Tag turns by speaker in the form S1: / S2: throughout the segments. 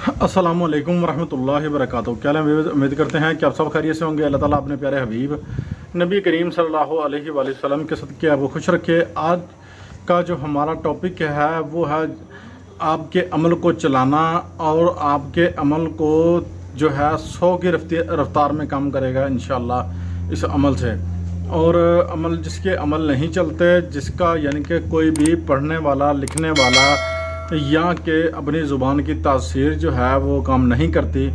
S1: अस्सलामुअलैकुम वरहमतुल्लाहि वबरकातुहू। क्या उम्मीद करते हैं कि आप सब खैरियत से होंगे। अल्लाह ताला अपने प्यारे हबीब नबी करीम सल्लल्लाहु अलैहि वसल्लम के सदक़े आपको खुश रखे। आज का जो हमारा टॉपिक है वो है आपके अमल को चलाना और आपके अमल को जो है 100 की रफ्तार में काम करेगा इंशाअल्लाह इस अमल से। और अमल जिसके अमल नहीं चलते, जिसका यानी कि कोई भी पढ़ने वाला लिखने वाला या कि अपनी ज़ुबान की तासीर जो है वो काम नहीं करती,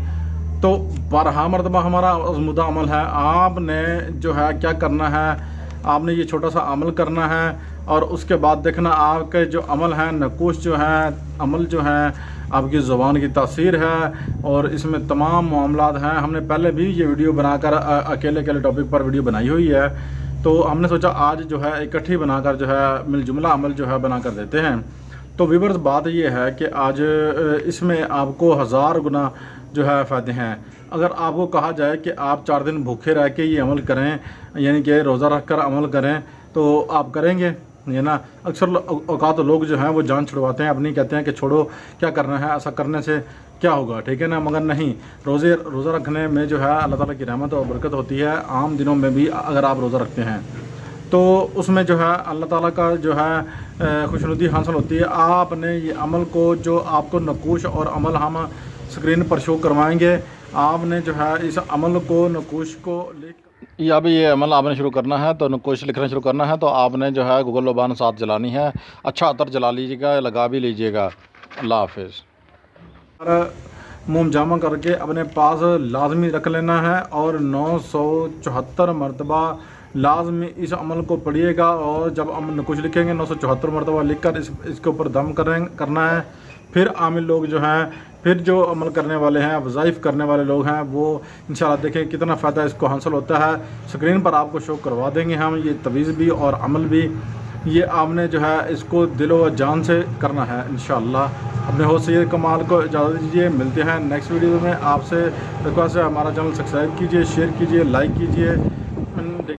S1: तो बारहा मरतबा हमारा आज़मूदा अमल है। आपने जो है क्या करना है, आपने ये छोटा सा अमल करना है और उसके बाद देखना आपके जो अमल हैं नकूश जो हैं अमल जो हैं आपकी ज़ुबान की तासीर है और इसमें तमाम मामलात हैं। हमने पहले भी ये वीडियो बनाकर अकेले अकेले टॉपिक पर वीडियो बनाई हुई है, तो हमने सोचा आज जो है इकट्ठी बनाकर जो है मिलजुमला अमल जो है बनाकर देते हैं। तो व्यूअर्स, बात ये है कि आज इसमें आपको 1000 गुना जो है फ़ायदे हैं। अगर आपको कहा जाए कि आप 4 दिन भूखे रह के ये अमल करें, यानी कि रोज़ा रख कर अमल करें, तो आप करेंगे ये ना। अक्सर औकात लोग जो हैं वो जान छुड़वाते हैं अपनी, कहते हैं कि छोड़ो क्या करना है, ऐसा करने से क्या होगा, ठीक है ना। मगर नहीं, रोज़ा रखने में जो है अल्लाह ताला की रहमत और बरकत होती है। आम दिनों में भी अगर आप रोज़ा रखते हैं तो उसमें जो है अल्लाह ताला का जो है खुशनुदी हासिल होती है। आपने ये अमल को जो आपको नकूश और अमल हम स्क्रीन पर शो करवाएंगे, आपने जो है इस अमल को नकूश को लिख या भी ये अमल आपने शुरू करना है, तो नकूश लिखना शुरू करना है, तो आपने जो है गूगल लोबान साथ जलानी है। अच्छा अतर जला लीजिएगा, लगा भी लीजिएगा। अल्लाह हाफिज़। मुँह जामा करके अपने पास लाजमी रख लेना है और 974 मरतबा लाजमी इस अमल को पढ़िएगा। और जब हम नकुश लिखेंगे 974 मरतबा लिख कर इसके ऊपर दम करना है। फिर आमिल लोग जो हैं, फिर जो अमल करने वाले हैं, वज़ाइफ करने वाले लोग हैं, वो इंशाल्लाह देखें कितना फ़ायदा इसको हासिल होता है। स्क्रीन पर आपको शो करवा देंगे हम ये तवीज़ भी और अमल भी। ये आपने जो है इसको दिलो व जान से करना है इंशाल्लाह। अपने होस्ट सैयद कमाल को इजाज़त दीजिए। मिलते हैं नेक्स्ट वीडियो में। आपसे रिक्वेस्ट है हमारा चैनल सब्सक्राइब कीजिए, शेयर कीजिए, लाइक कीजिए।